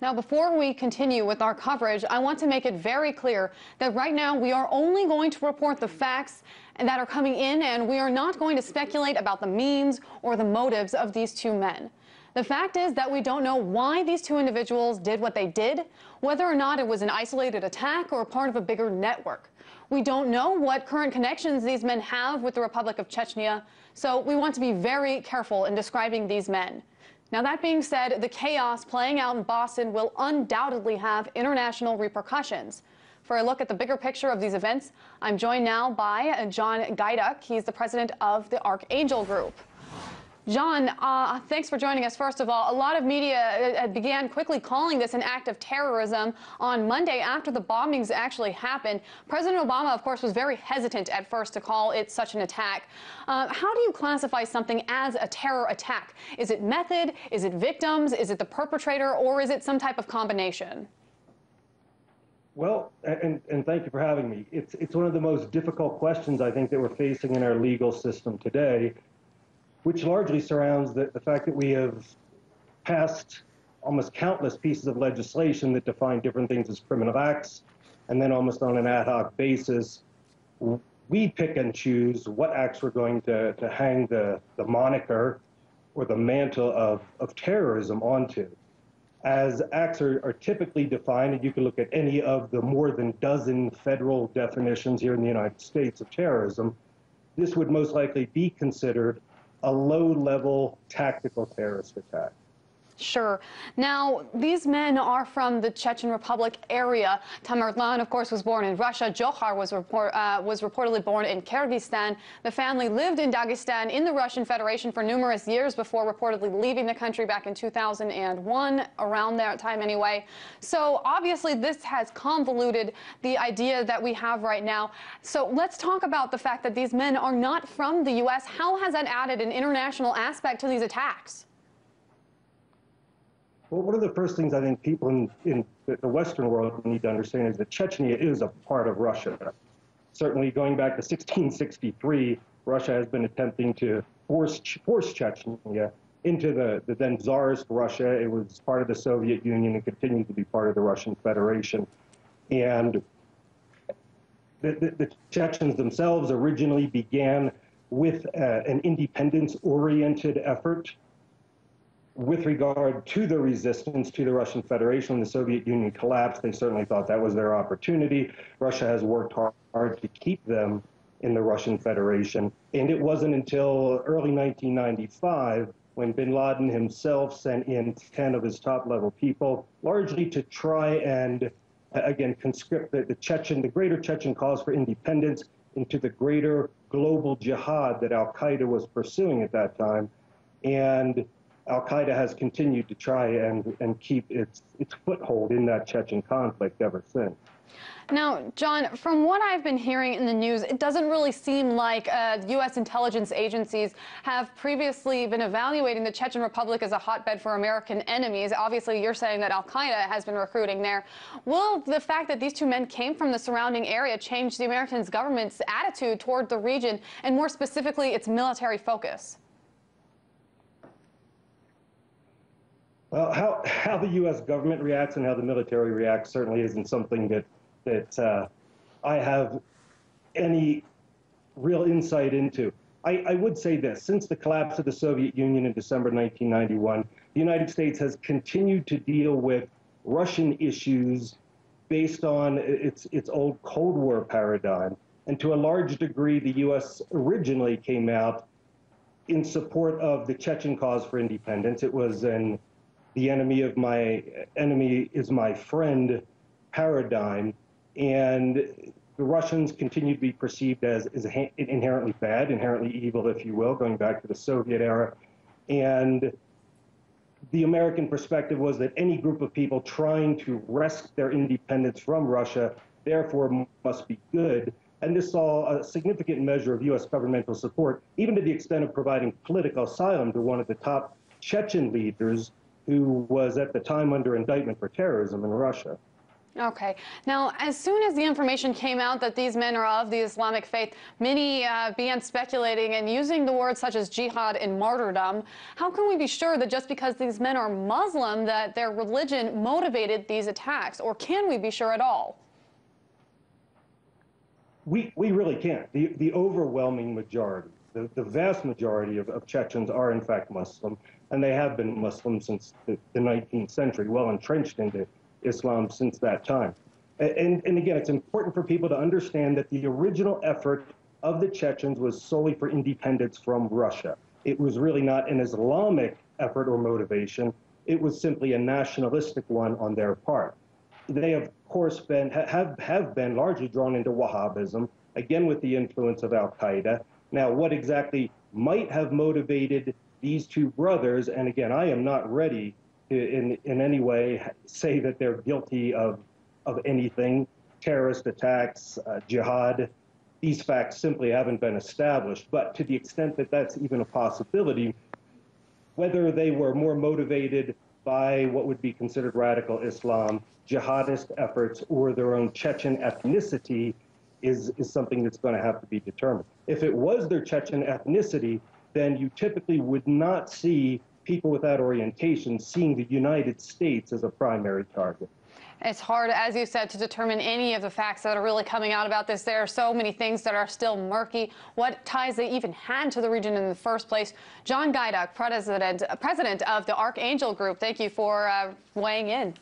Now, before we continue with our coverage, I want to make it very clear that right now we are only going to report the facts that are coming in, and we are not going to speculate about the means or the motives of these two men. The fact is that we don't know why these two individuals did what they did, whether or not it was an isolated attack or part of a bigger network. We don't know what current connections these men have with the Republic of Chechnya, so we want to be very careful in describing these men. Now, that being said, the chaos playing out in Boston will undoubtedly have international repercussions. For a look at the bigger picture of these events, I'm joined now by John Gajdak. He's the president of the Archangel Group. John, thanks for joining us. First of all, a lot of media began quickly calling this an act of terrorism on Monday after the bombings actually happened. President Obama, of course, was very hesitant at first to call it such an attack. How do you classify something as a terror attack? Is it method? Is it victims? Is it the perpetrator? Or is it some type of combination? Well, and thank you for having me. It's one of the most difficult questions I think that we're facing in our legal system today, which largely surrounds the fact that we have passed almost countless pieces of legislation that define different things as criminal acts, and then almost on an ad hoc basis, we pick and choose what acts we're going to hang the moniker or the mantle of terrorism onto. As acts are typically defined, and you can look at any of the more than dozen federal definitions here in the United States of terrorism, this would most likely be considered a low-level tactical terrorist attack. Sure. Now, these men are from the Chechen Republic area. Tamerlan, of course, was born in Russia. Djokhar was reportedly born in Kyrgyzstan. The family lived in Dagestan in the Russian Federation for numerous years before reportedly leaving the country back in 2001, around that time anyway. So obviously this has convoluted the idea that we have right now. So let's talk about the fact that these men are not from the U.S. How has that added an international aspect to these attacks? Well, one of the first things I think people in the Western world need to understand is that Chechnya is a part of Russia. Certainly going back to 1663, Russia has been attempting to force Chechnya into the then Tsarist Russia. It was part of the Soviet Union and continued to be part of the Russian Federation. And the Chechens themselves originally began with an independence-oriented effort with regard to the resistance to the Russian Federation. When the Soviet Union collapsed, they certainly thought that was their opportunity. Russia has worked hard to keep them in the Russian Federation. And it wasn't until early 1995 when bin Laden himself sent in 10 of his top-level people, largely to try and, again, conscript the greater Chechen cause for independence into the greater global jihad that al-Qaeda was pursuing at that time. And al-Qaeda has continued to try and keep its foothold in that Chechen conflict ever since. Now, John, from what I've been hearing in the news, it doesn't really seem like U.S. intelligence agencies have previously been evaluating the Chechen Republic as a hotbed for American enemies. Obviously, you're saying that al-Qaeda has been recruiting there. Will the fact that these two men came from the surrounding area change the American government's attitude toward the region, and more specifically, its military focus? Well, how the U.S. government reacts and how the military reacts certainly isn't something that I have any real insight into. I would say this: since the collapse of the Soviet Union in December 1991, the United States has continued to deal with Russian issues based on its old Cold War paradigm. And to a large degree, the U.S. originally came out in support of the Chechen cause for independence. It was the enemy is my friend paradigm, and the Russians continue to be perceived as inherently bad, inherently evil, if you will, going back to the Soviet era. And the American perspective was that any group of people trying to wrest their independence from Russia, therefore must be good. And this saw a significant measure of U.S. governmental support, even to the extent of providing political asylum to one of the top Chechen leaders, who was at the time under indictment for terrorism in Russia. Okay. Now, as soon as the information came out that these men are of the Islamic faith, many began speculating and using the words such as jihad and martyrdom. How can we be sure that just because these men are Muslim that their religion motivated these attacks? Or can we be sure at all? We really can't. The overwhelming majority, the vast majority of Chechens are in fact Muslim, and they have been Muslim since the 19th century, well entrenched into Islam since that time. And again, it's important for people to understand that the original effort of the Chechens was solely for independence from Russia. It was really not an Islamic effort or motivation. It was simply a nationalistic one on their part. They, of course, have been largely drawn into Wahhabism, again with the influence of Al-Qaeda. Now, what exactly might have motivated these two brothers, and again, I am not ready to in any way say that they're guilty of anything, terrorist attacks, jihad. These facts simply haven't been established. But to the extent that that's even a possibility, whether they were more motivated by what would be considered radical Islam, jihadist efforts, or their own Chechen ethnicity is something that's going to have to be determined. If it was their Chechen ethnicity, then you typically would not see people with that orientation seeing the United States as a primary target. It's hard, as you said, to determine any of the facts that are really coming out about this. There are so many things that are still murky. What ties they even had to the region in the first place? John Gajdak, president of the Archangel Group, thank you for weighing in.